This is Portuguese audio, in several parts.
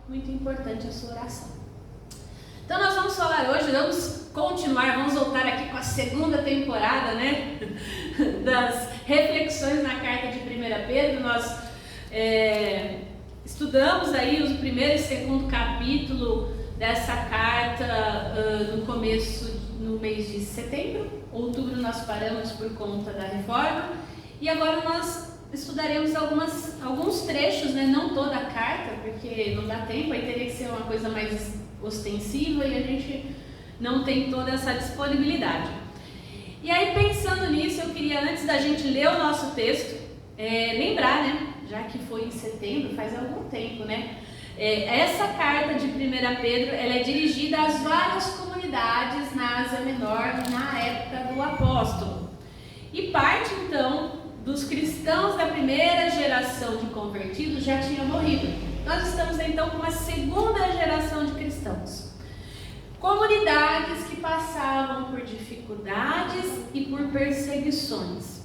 muito importante a sua oração. Então nós vamos falar hoje, vamos voltar aqui com a segunda temporada, né, das reflexões na carta de 1 Pedro. Nós estudamos aí o primeiro e segundo capítulo dessa carta no mês de setembro. Outubro nós paramos por conta da reforma, e agora nós estudaremos alguns trechos, né, não toda a carta, porque não dá tempo, aí teria que ser uma coisa mais ostensiva e a gente não tem toda essa disponibilidade. E aí, pensando nisso, eu queria, antes da gente ler o nosso texto, lembrar, né, já que foi em setembro, faz algum tempo, né, essa carta de 1 Pedro, ela é dirigida às várias comunidades na Ásia Menor na época do apóstolo. E parte, então, dos cristãos da primeira geração de convertidos já tinham morrido. Nós estamos, então, com uma segunda geração de cristãos. Comunidades que passavam por dificuldades e por perseguições.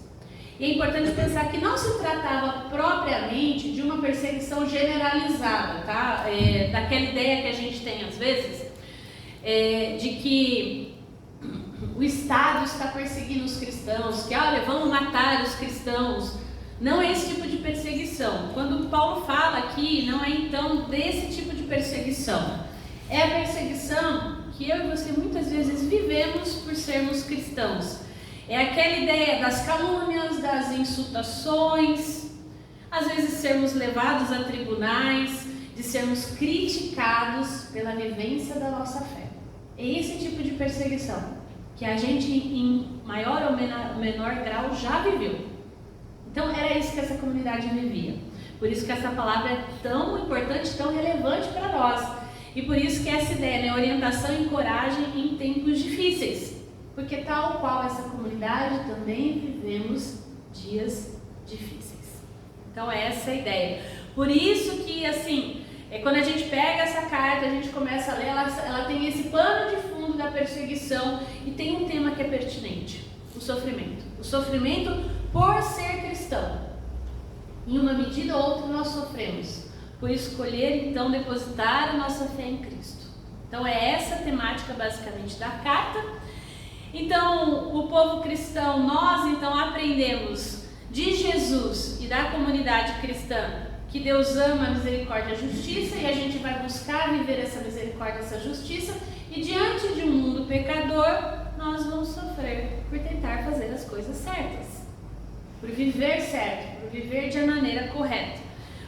E é importante pensar que não se tratava propriamente de uma perseguição generalizada, tá? Daquela ideia que a gente tem às vezes, de que o Estado está perseguindo os cristãos, que olha, vamos matar os cristãos. Não é esse tipo de perseguição. Quando Paulo fala aqui, não é então desse tipo de perseguição. É a perseguição que eu e você muitas vezes vivemos por sermos cristãos. É aquela ideia das calúnias, das insultações, às vezes sermos levados a tribunais, de sermos criticados pela vivência da nossa fé. É esse tipo de perseguição que a gente, em maior ou menor grau, já viveu. Então era isso que essa comunidade vivia. Por isso que essa palavra é tão importante, tão relevante para nós. E por isso que essa ideia, né, orientação e coragem em tempos difíceis. Porque tal qual essa comunidade, também vivemos dias difíceis. Então é essa a ideia. Por isso que, assim, quando a gente pega essa carta, a gente começa a ler, ela tem esse pano de fundo da perseguição e tem um tema que é pertinente: o sofrimento. O sofrimento por ser cristão. Em uma medida ou outra nós sofremos por escolher, então, depositar a nossa fé em Cristo. Então é essa a temática basicamente da carta. Então, o povo cristão, nós então aprendemos de Jesus e da comunidade cristã que Deus ama a misericórdia e a justiça, e a gente vai buscar viver essa misericórdia, essa justiça, e diante de um mundo pecador, nós vamos sofrer por tentar fazer as coisas certas, por viver certo, por viver de maneira correta.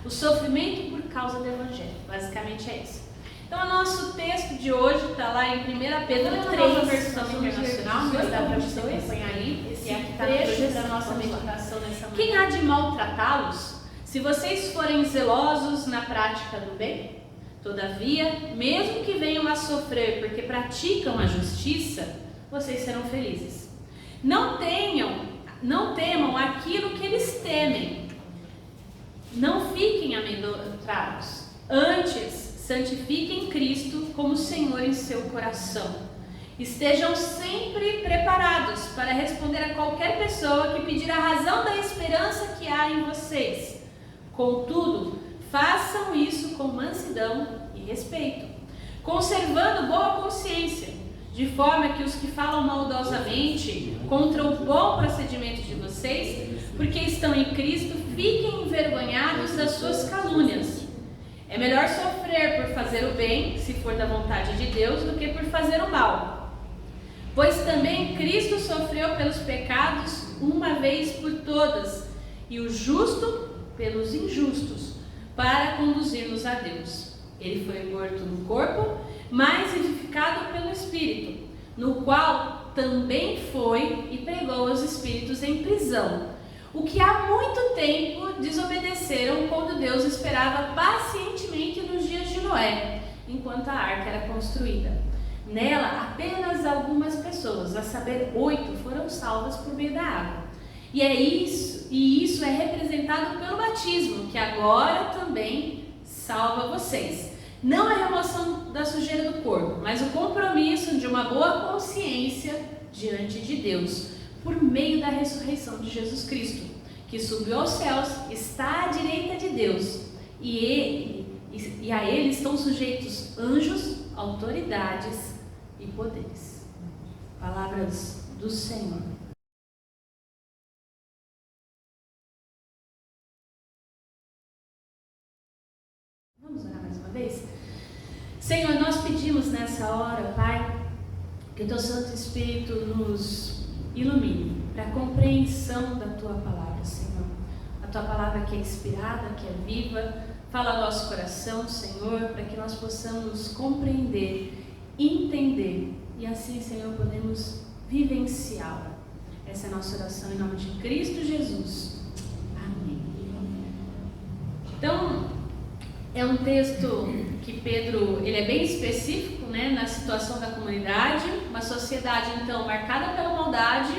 O sofrimento por causa do Evangelho, basicamente é isso. Então, o nosso texto de hoje está lá em 1 Pedro 3, versão internacional, mas dá para você acompanhar aí esse trecho da nossa meditação nessa manhã. Quem há de maltratá-los, se vocês forem zelosos na prática do bem? Todavia, mesmo que venham a sofrer porque praticam a justiça, vocês serão felizes. Não temam aquilo que eles temem. Não fiquem amedrontados. Antes, santifiquem Cristo como Senhor em seu coração. Estejam sempre preparados para responder a qualquer pessoa que pedir a razão da esperança que há em vocês. Contudo, façam isso com mansidão e respeito, conservando boa consciência, de forma que os que falam maldosamente contra o bom procedimento de vocês, porque estão em Cristo, fiquem envergonhados das suas calúnias. É melhor sofrer por fazer o bem, se for da vontade de Deus, do que por fazer o mal. Pois também Cristo sofreu pelos pecados uma vez por todas, e o justo pelos injustos, para conduzir-nos a Deus. Ele foi morto no corpo, mas vivificado pelo Espírito, no qual também foi e pregou os espíritos em prisão, o que há muito tempo desobedeceram quando Deus esperava pacientemente nos dias de Noé, enquanto a arca era construída. Nela, apenas algumas pessoas, a saber, 8, foram salvas por meio da água. E isso é representado pelo batismo, que agora também salva vocês. Não a remoção da sujeira do corpo, mas o compromisso de uma boa consciência diante de Deus, por meio da ressurreição de Jesus Cristo, que subiu aos céus, está à direita de Deus, e E a ele estão sujeitos anjos, autoridades e poderes. Palavras do Senhor. Vamos orar mais uma vez? Senhor, nós pedimos nessa hora, Pai, que o Teu Santo Espírito nos ilumine para a compreensão da Tua Palavra, Senhor. A Tua Palavra que é inspirada, que é viva, fala ao nosso coração, Senhor, para que nós possamos compreender, entender e assim, Senhor, podemos vivenciá-la. Essa é a nossa oração em nome de Cristo Jesus. Amém. Então, é um texto que Pedro, ele é bem específico, né, na situação da comunidade, uma sociedade então marcada pela maldade,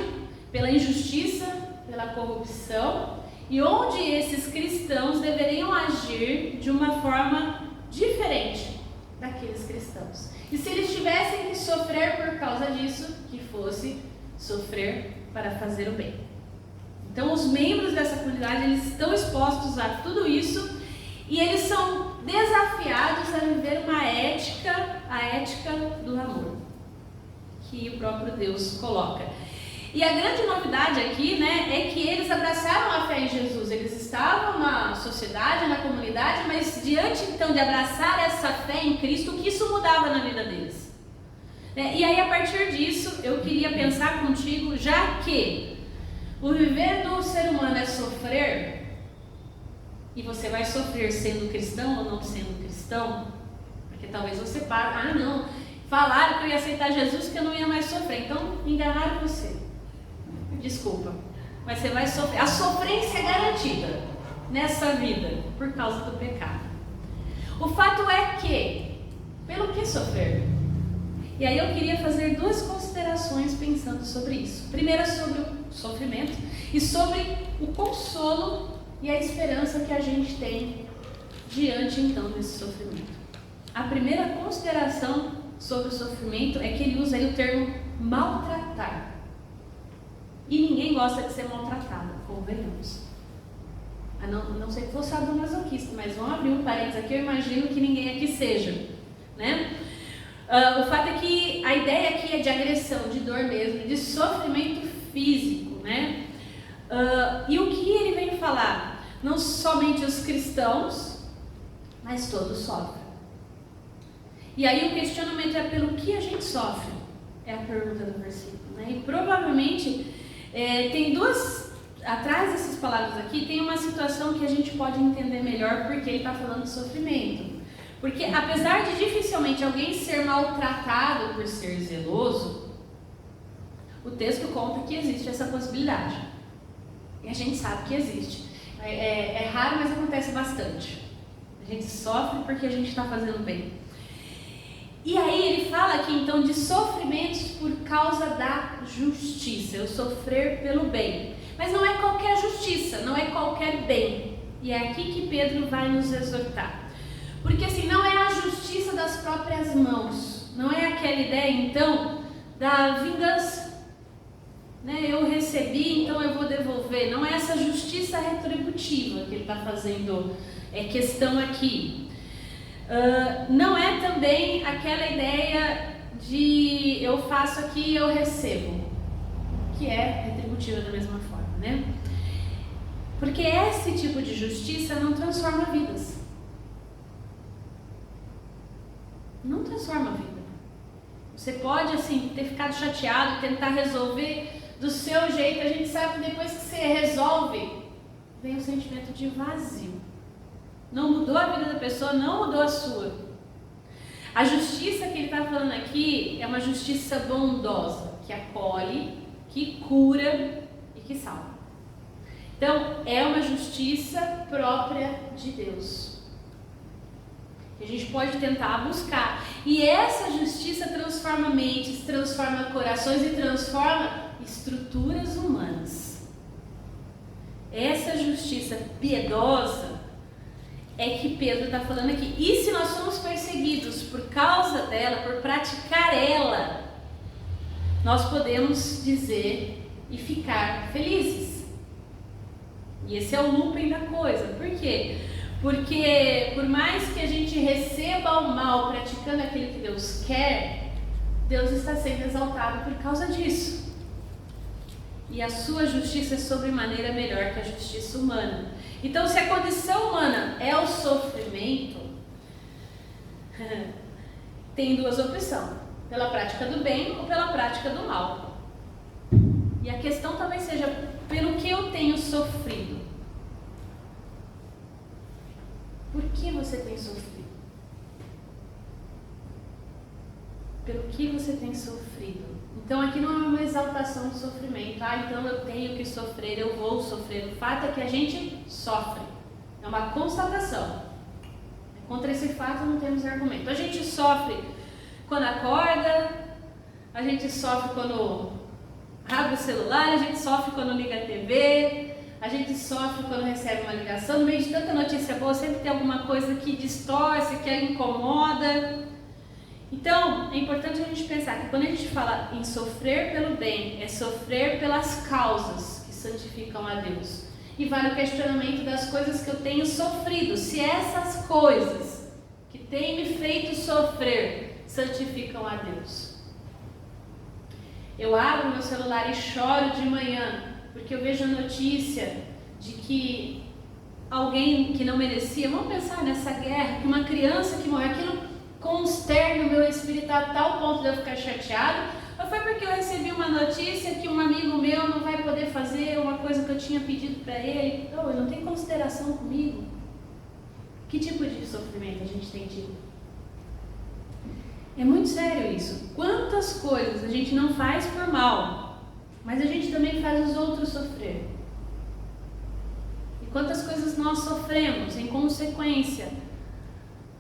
pela injustiça, pela corrupção, e onde esses cristãos deveriam agir de uma forma diferente daqueles cristãos. E se eles tivessem que sofrer por causa disso, que fosse sofrer para fazer o bem. Então os membros dessa comunidade, eles estão expostos a tudo isso e eles são desafiados a viver uma ética, a ética do amor, que o próprio Deus coloca. E a grande novidade aqui, né, é que eles abraçaram a fé em Jesus. Eles estavam na sociedade, na comunidade, mas diante então de abraçar essa fé em Cristo, o que isso mudava na vida deles? E aí a partir disso, eu queria pensar contigo, já que o viver do ser humano é sofrer, e você vai sofrer sendo cristão ou não sendo cristão, porque talvez você pare, não, falaram que eu ia aceitar Jesus, que eu não ia mais sofrer, então enganaram você. Desculpa, mas você vai sofrer. A sofrência é garantida nessa vida por causa do pecado. O fato é que, pelo que sofrer? E aí eu queria fazer duas considerações pensando sobre isso. Primeiro sobre o sofrimento e sobre o consolo e a esperança que a gente tem diante então desse sofrimento. A primeira consideração sobre o sofrimento é que ele usa aí o termo maltratar. E ninguém gosta de ser maltratado, convenhamos. A não ser que fosse sadomasoquista, mas vamos abrir um parênteses aqui, eu imagino que ninguém aqui seja, né? O fato é que a ideia aqui é de agressão, de dor mesmo, de sofrimento físico, né? E o que ele vem falar? Não somente os cristãos, mas todos sofrem. E aí o questionamento é pelo que a gente sofre? É a pergunta do versículo, né? E provavelmente tem duas, atrás dessas palavras aqui, tem uma situação que a gente pode entender melhor porque ele está falando de sofrimento. Porque apesar de dificilmente alguém ser maltratado por ser zeloso, o texto conta que existe essa possibilidade. E a gente sabe que existe. É raro, mas acontece bastante. A gente sofre porque a gente está fazendo bem. E aí ele fala aqui então de sofrimentos por causa da justiça, eu sofrer pelo bem. Mas não é qualquer justiça, não é qualquer bem. E é aqui que Pedro vai nos exortar. Porque assim, não é a justiça das próprias mãos, não é aquela ideia então da vingança. Né? Eu recebi, então eu vou devolver. Não é essa justiça retributiva que ele está fazendo questão aqui. Não é também aquela ideia de eu faço aqui e eu recebo, que é retributiva da mesma forma, né? Porque esse tipo de justiça não transforma vidas. Não transforma a vida. Você pode assim ter ficado chateado, tentar resolver do seu jeito. A gente sabe que depois que você resolve, vem o sentimento de vazio. Não mudou a vida da pessoa, não mudou a sua. A justiça que ele está falando aqui é uma justiça bondosa, que acolhe, que cura e que salva. Então, é uma justiça própria de Deus, que a gente pode tentar buscar. E essa justiça transforma mentes, transforma corações e transforma estruturas humanas. Essa justiça piedosa é que Pedro está falando aqui. E se nós somos perseguidos por causa dela, por praticar ela, nós podemos dizer e ficar felizes. E esse é o looping da coisa. Por quê? Porque por mais que a gente receba o mal praticando aquilo que Deus quer, Deus está sendo exaltado por causa disso. E a sua justiça é sobremaneira melhor que a justiça humana. Então, se a condição humana é o sofrimento, tem duas opções: pela prática do bem ou pela prática do mal. E a questão talvez seja pelo que eu tenho sofrido. Por que você tem sofrido? Pelo que você tem sofrido? Então aqui não é uma exaltação do sofrimento. Então eu tenho que sofrer, eu vou sofrer. O fato é que a gente sofre. É uma constatação. Contra esse fato não temos argumento. A gente sofre quando acorda, a gente sofre quando abre o celular, a gente sofre quando liga a TV, a gente sofre quando recebe uma ligação. No meio de tanta notícia boa, sempre tem alguma coisa que distorce, que incomoda. Então, é importante a gente pensar que quando a gente fala em sofrer pelo bem, é sofrer pelas causas que santificam a Deus. E vale o questionamento das coisas que eu tenho sofrido. Se essas coisas que têm me feito sofrer santificam a Deus. Eu abro meu celular e choro de manhã, porque eu vejo a notícia de que alguém que não merecia, vamos pensar nessa guerra, que uma criança que morreu, aquilo consterna o meu espírito a tal ponto de eu ficar chateado. Ou foi porque eu recebi uma notícia que um amigo meu não vai poder fazer uma coisa que eu tinha pedido para ele? Não, ele não tem consideração comigo. Que tipo de sofrimento a gente tem tido? É muito sério isso. Quantas coisas a gente não faz por mal, mas a gente também faz os outros sofrer. E quantas coisas nós sofremos em consequência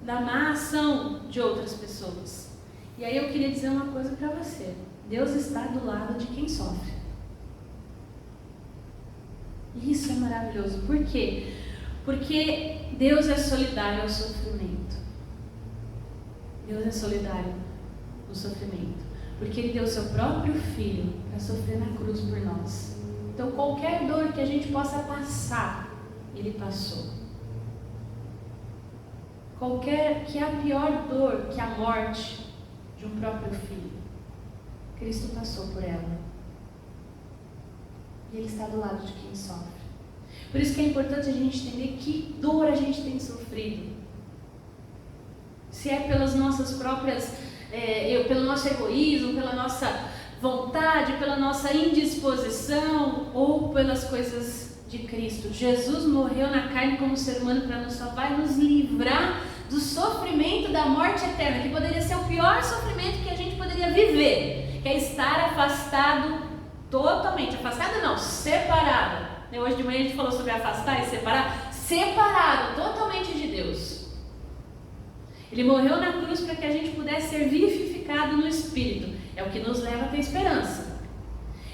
da má ação de outras pessoas. E aí eu queria dizer uma coisa para você: Deus está do lado de quem sofre. E isso é maravilhoso. Por quê? Porque Deus é solidário ao sofrimento. Deus é solidário ao sofrimento. Porque Ele deu o seu próprio Filho para sofrer na cruz por nós. Então qualquer dor que a gente possa passar, Ele passou. Que é a pior dor que a morte de um próprio filho, Cristo passou por ela. E Ele está do lado de quem sofre. Por isso que é importante a gente entender que dor a gente tem sofrido. Se é pelas nossas próprias, pelo nosso egoísmo, pela nossa vontade, pela nossa indisposição, ou pelas coisas de Cristo. Jesus morreu na carne como ser humano para nos salvar e nos livrar do sofrimento da morte eterna, que poderia ser o pior sofrimento que a gente poderia viver, que é estar afastado, totalmente afastado não, separado. Hoje de manhã a gente falou sobre afastar e separar, separado totalmente de Deus. Ele morreu na cruz para que a gente pudesse ser vivificado no Espírito, é o que nos leva a ter esperança.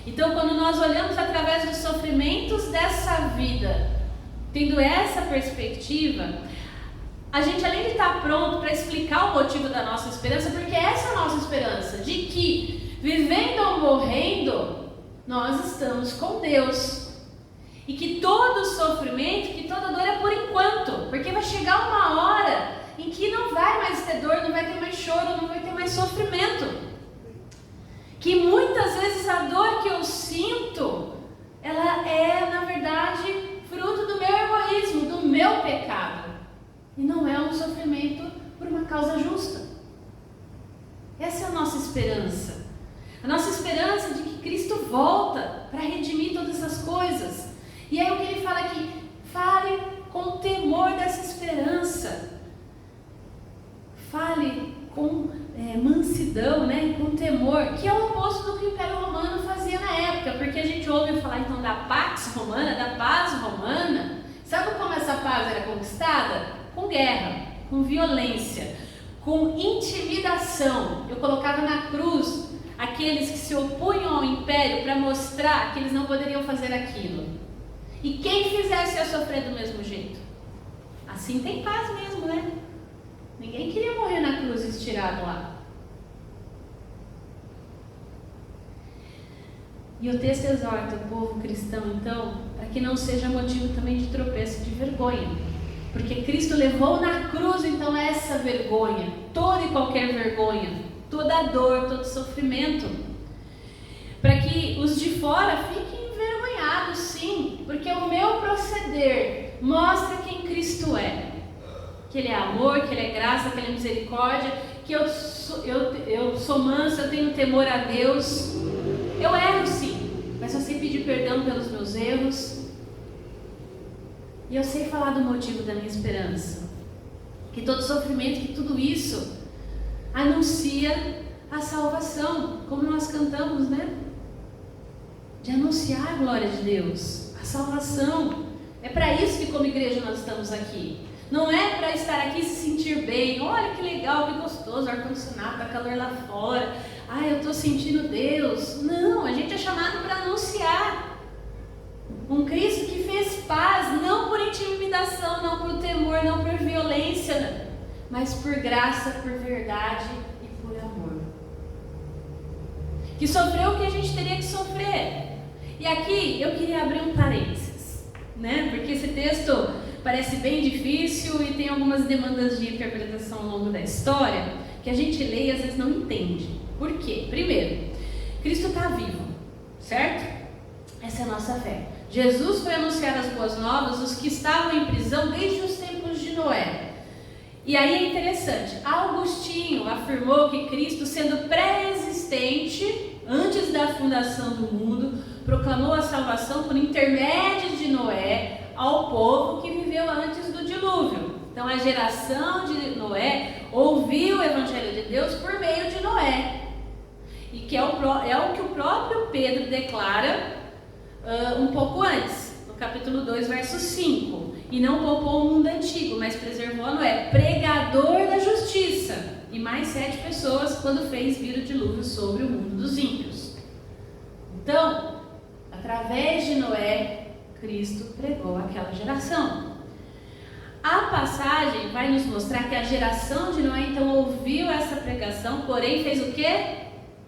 Então, quando nós olhamos através dos sofrimentos dessa vida, tendo essa perspectiva, a gente, além de estar pronto para explicar o motivo da nossa esperança, porque essa é a nossa esperança, de que, vivendo ou morrendo, nós estamos com Deus. E que todo sofrimento, que toda dor é por enquanto, porque vai chegar uma hora em que não vai mais ter dor, não vai ter mais choro, não vai ter mais sofrimento. Que muitas vezes a dor que eu sinto, ela é, na verdade, fruto do meu egoísmo, do meu pecado. E não é um sofrimento por uma causa justa. Essa é a nossa esperança. A nossa esperança é de que Cristo volta para redimir todas essas coisas. E aí o que ele fala aqui? Fale com temor dessa esperança. Fale com mansidão, né? Com temor, que é o oposto do que o Império Romano fazia na época, porque a gente ouve falar então da Pax Romana, da paz romana. Sabe como essa paz era conquistada? Com guerra, com violência, com intimidação. Eu colocava na cruz aqueles que se opunham ao Império para mostrar que eles não poderiam fazer aquilo. E quem fizesse ia sofrer do mesmo jeito. Assim tem paz mesmo, né? Ninguém queria morrer na cruz estirado lá. E o texto exorta o povo cristão, então, para que não seja motivo também de tropeço e de vergonha. Porque Cristo levou na cruz, então, essa vergonha, toda e qualquer vergonha, toda a dor, todo sofrimento, para que os de fora fiquem envergonhados, sim, porque o meu proceder mostra quem Cristo é, que Ele é amor, que Ele é graça, que Ele é misericórdia, que eu sou manso, eu tenho temor a Deus. Eu erro sim, mas eu sei pedir perdão pelos meus erros, e eu sei falar do motivo da minha esperança, que todo sofrimento, que tudo isso anuncia a salvação, como nós cantamos, né? De anunciar a glória de Deus, a salvação. É para isso que como igreja nós estamos aqui. Não é para estar aqui e se sentir bem. Olha que legal, que gostoso, ar-condicionado, tá calor lá fora. Eu estou sentindo Deus. Não, a gente é chamado para anunciar um Cristo que fez paz, não por intimidação, não por temor, não por violência, mas por graça, por verdade e por amor. Que sofreu o que a gente teria que sofrer. E aqui eu queria abrir um parênteses, né? Porque esse texto parece bem difícil e tem algumas demandas de interpretação ao longo da história que a gente lê e às vezes não entende. Por quê? Primeiro, Cristo está vivo, certo? Essa é a nossa fé. Jesus foi anunciar as boas novas aos que estavam em prisão desde os tempos de Noé. E aí é interessante, Agostinho afirmou que Cristo, sendo pré-existente, antes da fundação do mundo, proclamou a salvação por intermédio de Noé ao povo que viveu antes do dilúvio. Então a geração de Noé ouviu o Evangelho de Deus por meio de Noé. E que é o que o próprio Pedro declara um pouco antes, no capítulo 2, verso 5. E não poupou o mundo antigo, mas preservou a Noé, pregador da justiça, e mais 7 pessoas quando fez vir o dilúvio sobre o mundo dos ímpios. Então, através de Noé, Cristo pregou aquela geração. A passagem vai nos mostrar que a geração de Noé então ouviu essa pregação, porém fez o quê?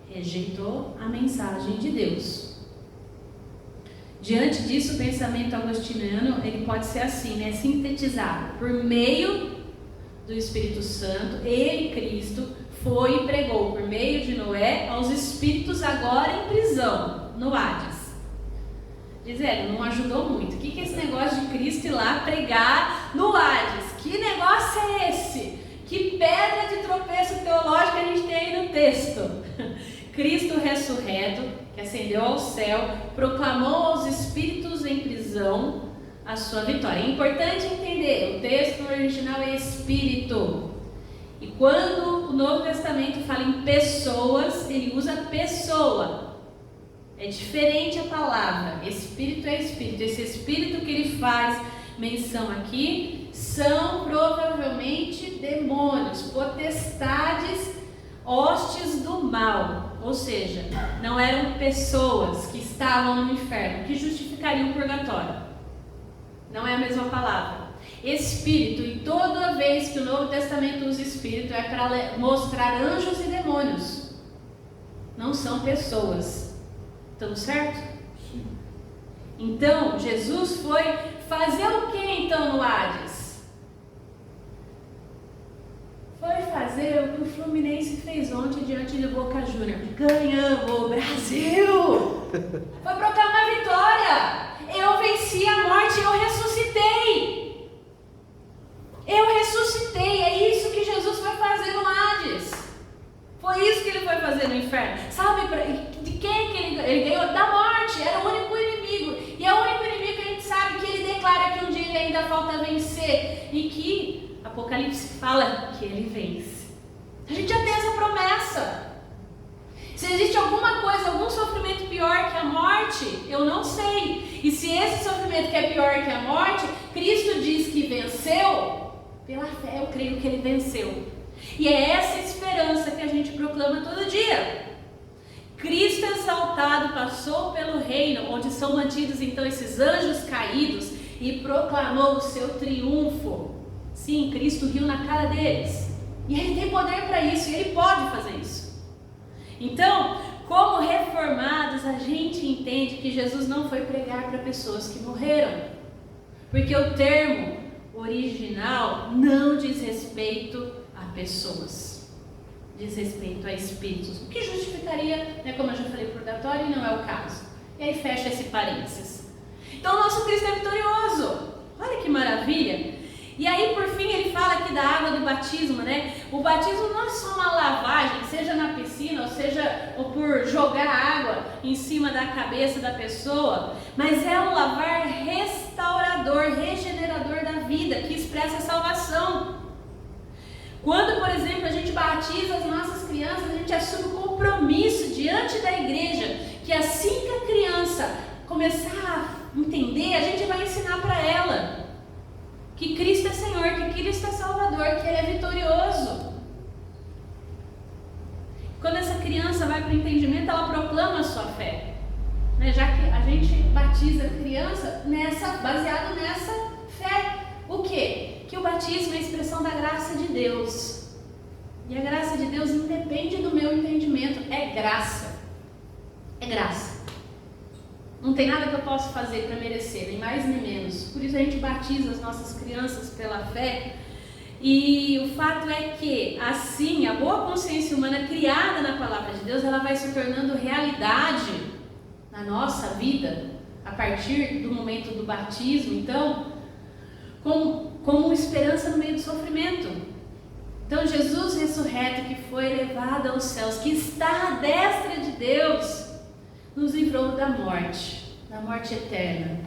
Rejeitou a mensagem de Deus. Diante disso, o pensamento agostiniano ele pode ser assim, né? Sintetizado por meio do Espírito Santo. Ele, Cristo, foi e pregou por meio de Noé aos espíritos agora em prisão no Hades. Dizendo, não ajudou muito. O que é esse negócio de Cristo ir lá pregar no Hades? Que negócio é esse? Que pedra de tropeço teológica a gente tem aí no texto? Cristo ressurreto, que ascendeu ao céu, proclamou aos espíritos em prisão a sua vitória. É importante entender, o texto original é espírito. E quando o Novo Testamento fala em pessoas, ele usa pessoa. É diferente a palavra, espírito é espírito. Esse espírito que ele faz menção aqui são provavelmente demônios, potestades, hostes do mal. Ou seja, não eram pessoas que estavam no inferno, que justificariam o purgatório. Não é a mesma palavra. Espírito, e toda vez que o Novo Testamento usa espírito, é para mostrar anjos e demônios. Não são pessoas. Estamos certo? Sim. Então, Jesus foi fazer o que então no Hades? Foi fazer o que o Fluminense fez ontem diante do Boca Juniors. Ganhamos, Brasil! Foi proclamar a vitória. Eu venci a morte, eu ressuscitei. Eu ressuscitei, é isso que Jesus foi fazer no Hades. Foi isso que ele foi fazer no inferno. Sabe de quem que ele ganhou? Da morte, era o único inimigo. E é o único inimigo que a gente sabe que ele declara que um dia ele ainda falta vencer. E que Apocalipse fala que ele vence. A gente já tem essa promessa. Se existe alguma coisa, algum sofrimento pior que a morte, eu não sei. E se esse sofrimento que é pior que a morte, Cristo diz que venceu, pela fé eu creio que ele venceu. E é essa esperança que a gente proclama todo dia. Cristo exaltado passou pelo reino, onde são mantidos então esses anjos caídos, e proclamou o seu triunfo. Sim, Cristo riu na cara deles. E ele tem poder para isso, e ele pode fazer isso. Então, como reformados, a gente entende que Jesus não foi pregar para pessoas que morreram. Porque o termo original não diz respeito a pessoas, diz respeito a espíritos, o que justificaria, né, como eu já falei, purgatório, e não é o caso. E aí fecha esse parênteses. Então o nosso Cristo é vitorioso, olha que maravilha. E aí por fim ele fala aqui da água do batismo, né? O batismo não é só uma lavagem, seja na piscina ou por jogar água em cima da cabeça da pessoa, mas é um lavar restaurador, regenerador da vida, que expressa a salvação. Quando, por exemplo, a gente batiza as nossas crianças, a gente assume um compromisso diante da igreja, que assim que a criança começar a entender, a gente vai ensinar para ela que Cristo é Senhor, que Cristo é Salvador, que Ele é vitorioso. Quando essa criança vai para o entendimento, ela proclama a sua fé, né? Já que a gente batiza a criança baseado nessa fé. O quê? Que o batismo é a expressão da graça de Deus. E a graça de Deus independe do meu entendimento, é graça. É graça. Não tem nada que eu possa fazer para merecer, nem mais nem menos. Por isso a gente batiza as nossas crianças pela fé. E o fato é que, assim, a boa consciência humana criada na palavra de Deus, ela vai se tornando realidade na nossa vida, a partir do momento do batismo, então, como esperança no meio do sofrimento. Então Jesus ressurreto, que foi levado aos céus, que está à destra de Deus, nos livrou da morte eterna.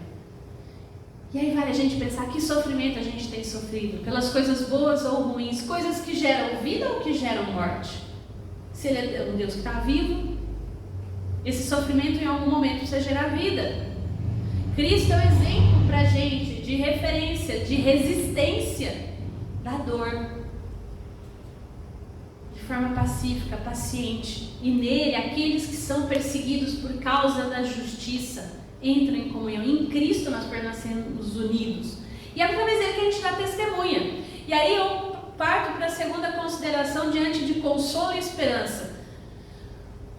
E aí vale a gente pensar que sofrimento a gente tem sofrido, pelas coisas boas ou ruins, coisas que geram vida ou que geram morte. Se Ele é um Deus que está vivo, esse sofrimento em algum momento precisa gerar vida. Cristo é um exemplo para a gente de referência, de resistência da dor, de forma pacífica, paciente. E nele, aqueles que são perseguidos por causa da justiça entram em comunhão. Em Cristo nós permanecemos unidos. E é através dele que a gente dá testemunha. E aí eu parto para a segunda consideração diante de consolo e esperança.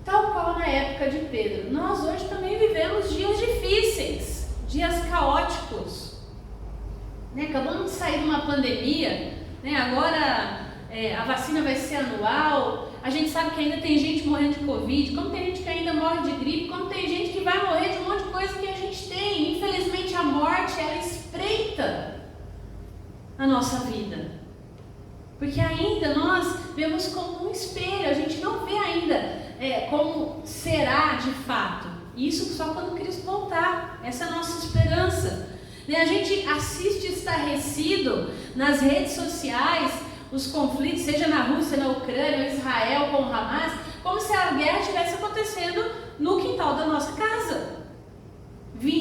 Tal qual na época de Pedro, nós hoje também vivemos dias difíceis, dias caóticos, né? Acabamos de sair de uma pandemia, né? Agora a vacina vai ser anual. A gente sabe que ainda tem gente morrendo de Covid, como tem gente que ainda morre de gripe, como tem gente que vai morrer de um monte de coisa que a gente tem. Infelizmente a morte, ela espreita a nossa vida, porque ainda nós vemos como um espelho, a gente não vê ainda como será de fato. Isso só quando Cristo voltar. Essa é a nossa esperança, né? A gente assiste estarrecido nas redes sociais os conflitos, seja na Rússia, na Ucrânia, Israel com o Hamas, como se a guerra estivesse acontecendo no quintal da nossa casa,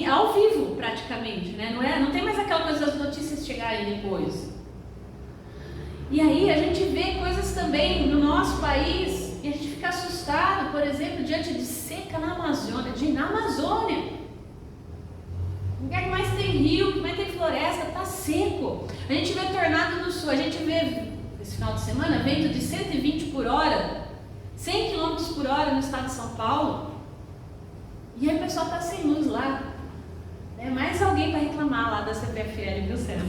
ao vivo praticamente, né? Não tem mais aquela coisa das notícias chegarem depois. E aí a gente vê coisas também no nosso país e a gente fica assustado, por exemplo, diante de seca na Amazônia, o lugar que mais tem rio, que mais tem floresta, está seco. A gente vê tornado no sul, a gente vê esse final de semana vento de 120 por hora, 100 km por hora no estado de São Paulo. E aí o pessoal está sem luz lá. Mais alguém para reclamar lá da CPFL, viu, César?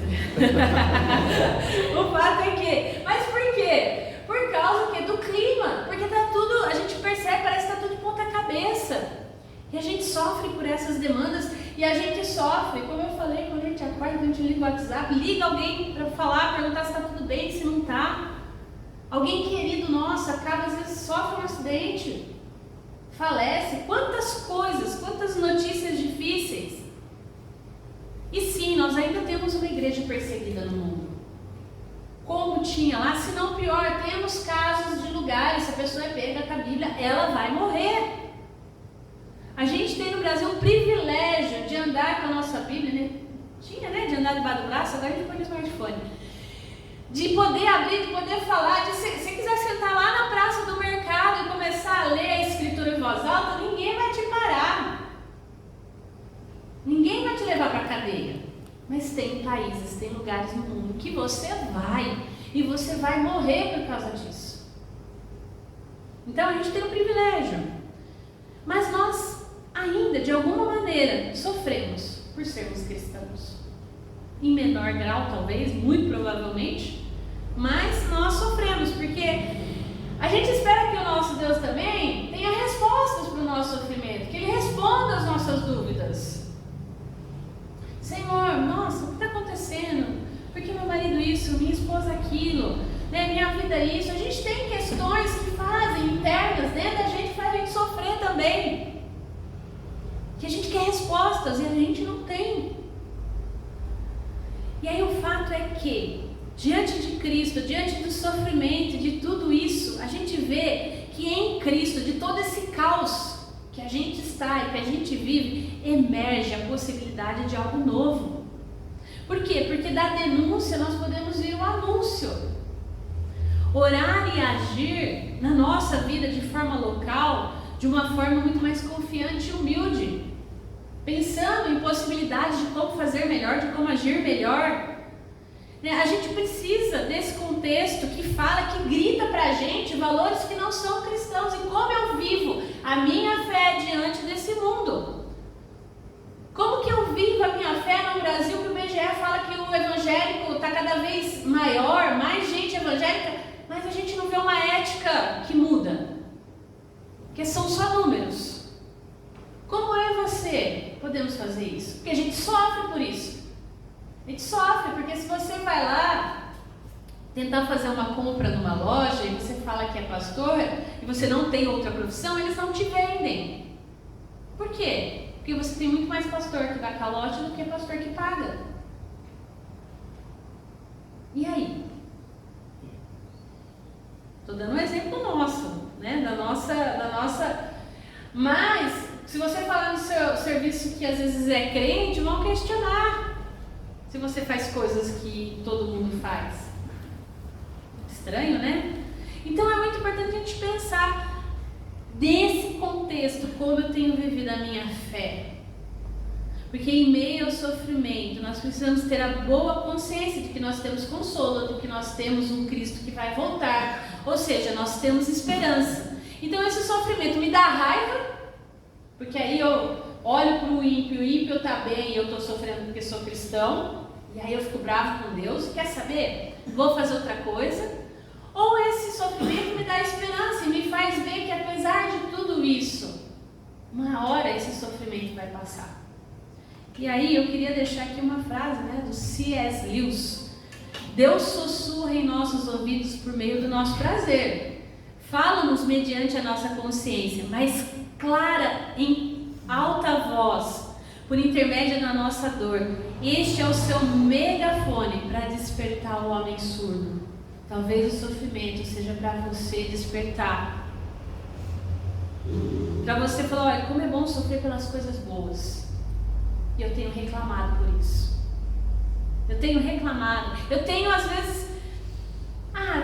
O fato é que... Mas por quê? Por causa do clima. Porque tá tudo... A gente percebe, parece que está tudo de ponta cabeça. E a gente sofre por essas demandas. E a gente sofre, como eu falei, quando a gente acorda, quando a gente liga o WhatsApp, liga alguém para falar, perguntar se está tudo bem, se não está. Alguém querido nosso acaba, às vezes, sofre um acidente, falece. Quantas coisas, quantas notícias difíceis. E sim, nós ainda temos uma igreja perseguida no mundo. Como tinha lá, se não pior, temos casos de lugares, se a pessoa é pega com a Bíblia, ela vai morrer. A gente tem no Brasil o privilégio de andar com a nossa Bíblia, né? Tinha, né? De andar debaixo do braço, agora a gente põe no smartphone. De poder abrir, de poder falar, se quiser sentar lá na praça do mercado e começar a ler a Escritura em voz alta, ninguém vai te parar. Ninguém vai te levar para a cadeia. Mas tem países, tem lugares no mundo que você vai e você vai morrer por causa disso. Então a gente tem um privilégio. Mas nós ainda, de alguma maneira, sofremos por sermos cristãos. em menor grau talvez, muito provavelmente, mas nós sofremos, porque a gente espera que o nosso Deus também tenha respostas para o nosso sofrimento, que Ele responda às nossas dúvidas. Senhor, nossa, o que está acontecendo? Por que meu marido isso, minha esposa aquilo, né? Minha vida isso? A gente tem questões que fazem internas dentro da gente, faz a gente sofrer também. Que a gente quer respostas e a gente não tem. E aí o fato é que, diante de Cristo, diante do sofrimento, de tudo isso, a gente vê que em Cristo, de todo esse caos que a gente está e que a gente vive, emerge a possibilidade de algo novo. Por quê? Porque da denúncia nós podemos vir o anúncio. Orar e agir na nossa vida de forma local, de uma forma muito mais confiante e humilde, pensando em possibilidades de como fazer melhor, de como agir melhor. A gente precisa desse contexto que fala, que grita pra gente valores que não são cristãos e como eu vivo a minha fé diante desse mundo. Como que eu vivo a minha fé no Brasil, que o BGE fala que o evangélico está cada vez maior, mais gente evangélica, mas a gente não vê uma ética que muda, porque são só números. Como eu e você podemos fazer isso? Porque a gente sofre por isso. A gente sofre, porque se você vai lá tentar fazer uma compra numa loja e você fala que é pastor e você não tem outra profissão, eles não te vendem. Por quê? Porque você tem muito mais pastor que dá calote do que pastor que paga. E aí? Estou dando um exemplo nosso, né? Da nossa... Mas, se você falar no seu serviço que às vezes é crente, vão questionar. Se você faz coisas que todo mundo faz. Estranho, né? Então é muito importante a gente pensar nesse contexto, como eu tenho vivido a minha fé. Porque em meio ao sofrimento, nós precisamos ter a boa consciência de que nós temos consolo, de que nós temos um Cristo que vai voltar. Ou seja, nós temos esperança. Então esse sofrimento me dá raiva, porque aí eu olho para o ímpio está bem e eu estou sofrendo porque sou cristão, e aí eu fico bravo com Deus, quer saber? Vou fazer outra coisa. Ou esse sofrimento me dá esperança e me faz ver que apesar de tudo isso, uma hora esse sofrimento vai passar. E aí eu queria deixar aqui uma frase, né, do C.S. Lewis. Deus sussurra em nossos ouvidos por meio do nosso prazer. Fala-nos mediante a nossa consciência, mas clara em alta voz, por intermédio da nossa dor. Este é o seu megafone para despertar o homem surdo. Talvez o sofrimento seja para você despertar. Para você falar, olha, como é bom sofrer pelas coisas boas. E eu tenho reclamado por isso. Eu tenho reclamado. Eu tenho às vezes,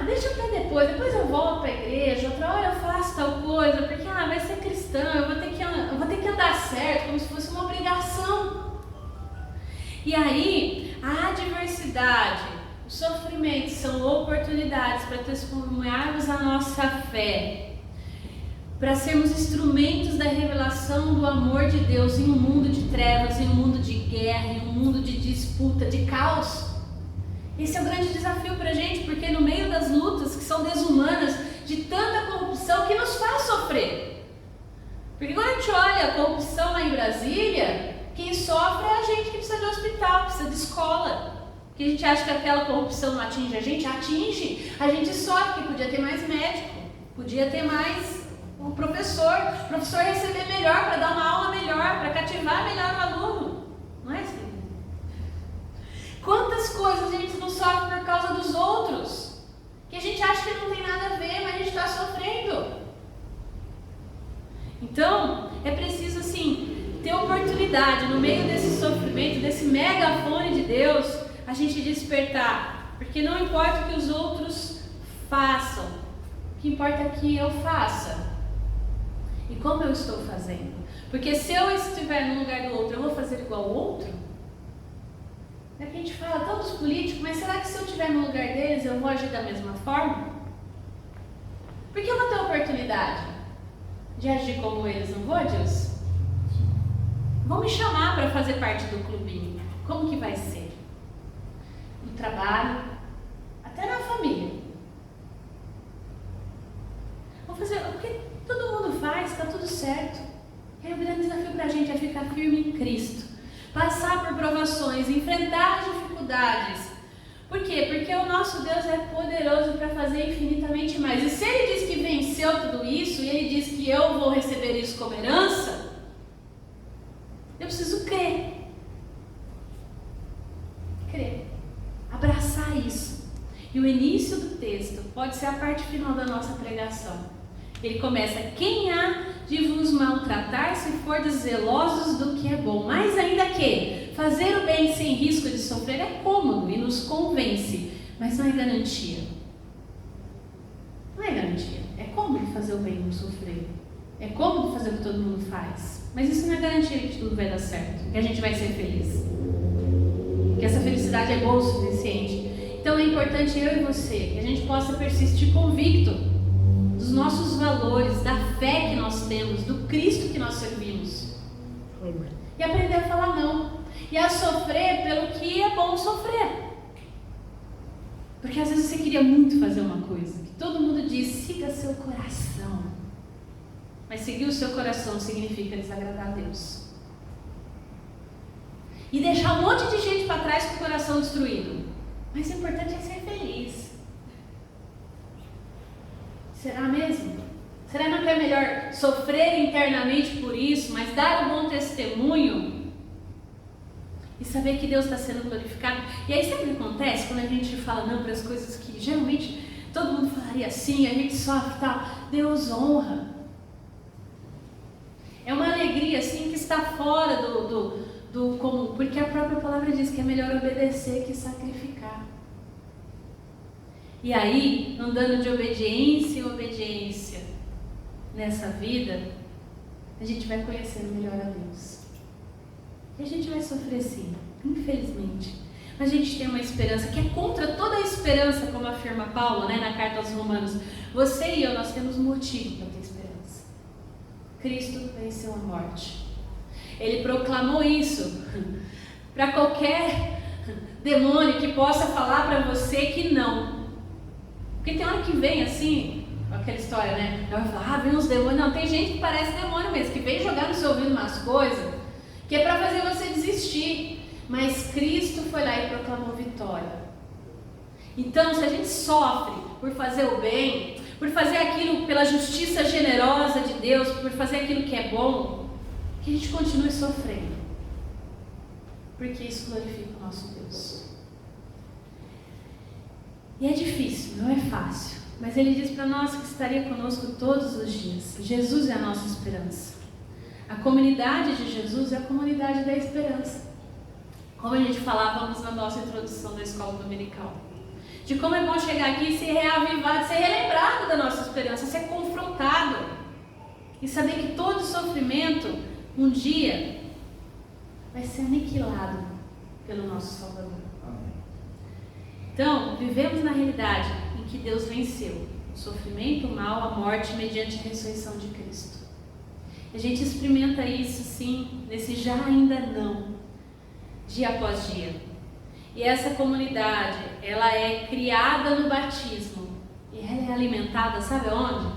deixa até depois eu volto para a igreja, outra hora eu faço tal coisa, porque vai ser cristão, eu vou ter que andar certo, como se fosse uma obrigação. E aí, a adversidade, o sofrimento são oportunidades para testemunharmos a nossa fé, para sermos instrumentos da revelação do amor de Deus em um mundo de trevas, em um mundo de guerra, em um mundo de disputa, de caos. Esse é o grande desafio para a gente, porque no meio das lutas que são desumanas, de tanta corrupção que nos faz sofrer. Porque quando a gente olha a corrupção lá em Brasília, quem sofre é a gente que precisa de hospital, precisa de escola. Que a gente acha que aquela corrupção não atinge a gente sofre, porque podia ter mais médico, podia ter mais o professor receber melhor, para dar uma aula melhor, para cativar melhor o aluno, não é assim? Quantas coisas a gente não sofre por causa dos outros, que a gente acha que não tem nada a ver, mas a gente está sofrendo. Então, é preciso assim, ter oportunidade no meio desse sofrimento, desse megafone de Deus, a gente despertar, porque não importa o que os outros façam, o que importa é que eu faça. E como eu estou fazendo? Porque se eu estiver no lugar do outro, eu vou fazer igual ao outro? É que a gente fala tanto dos políticos, mas será que se eu estiver no lugar deles, eu vou agir da mesma forma? Porque eu vou ter oportunidade de agir como eles, não vou, Deus? Vão me chamar para fazer parte do clubinho. Como que vai ser? no trabalho, até na família. Vamos fazer o que todo mundo faz, está tudo certo. E aí o grande desafio para a gente é ficar firme em Cristo, passar por provações, enfrentar as dificuldades. Por quê? Porque o nosso Deus é poderoso para fazer infinitamente mais. E se Ele diz que venceu tudo isso, e Ele diz que eu vou receber isso como herança, eu preciso crer. Crer. Abraçar isso. E o início do texto pode ser a parte final da nossa pregação. Ele começa: quem há de vos maltratar se fordes zelosos do que é bom? Mais ainda que fazer o bem sem risco de sofrer é cômodo e nos convence, mas não é garantia. Não é garantia. É cômodo fazer o bem e não sofrer. É cômodo fazer o que todo mundo faz. Mas isso não é garantia de que tudo vai dar certo, que a gente vai ser feliz, que essa felicidade é boa o suficiente. Então é importante eu e você que a gente possa persistir convicto dos nossos valores, da fé que nós temos, do Cristo que nós servimos. E aprender a falar não. E a sofrer pelo que é bom sofrer. Porque às vezes você queria muito fazer uma coisa, que todo mundo diz: siga seu coração. Mas seguir o seu coração significa desagradar a Deus. E deixar um monte de gente para trás com o coração destruído. Mas o importante é ser feliz. Será mesmo? Será não que é melhor sofrer internamente por isso, mas dar um bom testemunho e saber que Deus está sendo glorificado? E aí sabe o que acontece quando a gente fala não para as coisas que geralmente todo mundo falaria assim, a gente sofre e tal? Deus honra. É uma alegria assim que está fora do comum, porque a própria palavra diz que é melhor obedecer que sacrificar. E aí, andando de obediência em obediência nessa vida, a gente vai conhecendo melhor a Deus. E a gente vai sofrer sim, infelizmente. Mas a gente tem uma esperança que é contra toda a esperança, como afirma Paulo, né, na carta aos Romanos. Você e eu, nós temos motivo para ter esperança. Cristo venceu a morte. Ele proclamou isso para qualquer demônio que possa falar para você que não. Porque tem hora que vem assim, aquela história, né? Ela vai falar: vem uns demônios. Não, tem gente que parece demônio mesmo, que vem jogar no seu ouvido umas coisas que é para fazer você desistir. Mas Cristo foi lá e proclamou vitória. Então, se a gente sofre por fazer o bem, por fazer aquilo pela justiça generosa de Deus, por fazer aquilo que é bom, que a gente continue sofrendo, porque isso glorifica o nosso Deus. E é difícil, não é fácil, mas Ele diz para nós que estaria conosco todos os dias. Jesus é a nossa esperança. A comunidade de Jesus é a comunidade da esperança. Como a gente falávamos na nossa introdução da escola dominical, de como é bom chegar aqui e ser reavivado, ser relembrado da nossa esperança, ser confrontado e saber que todo sofrimento um dia vai ser aniquilado pelo nosso Salvador. Então, vivemos na realidade em que Deus venceu o sofrimento, o mal, a morte, mediante a ressurreição de Cristo. A gente experimenta isso, sim, nesse já ainda não, dia após dia. E essa comunidade, ela é criada no batismo e ela é alimentada, sabe onde?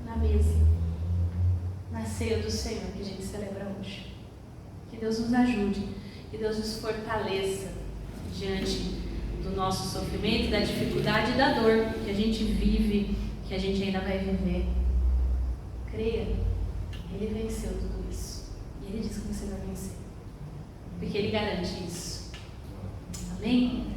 Na mesa, na ceia do Senhor que a gente celebra hoje. Que Deus nos ajude, que Deus nos fortaleça diante do nosso sofrimento, da dificuldade e da dor que a gente vive, que a gente ainda vai viver. Creia, Ele venceu tudo isso. E Ele diz que você vai vencer, porque Ele garante isso. Amém?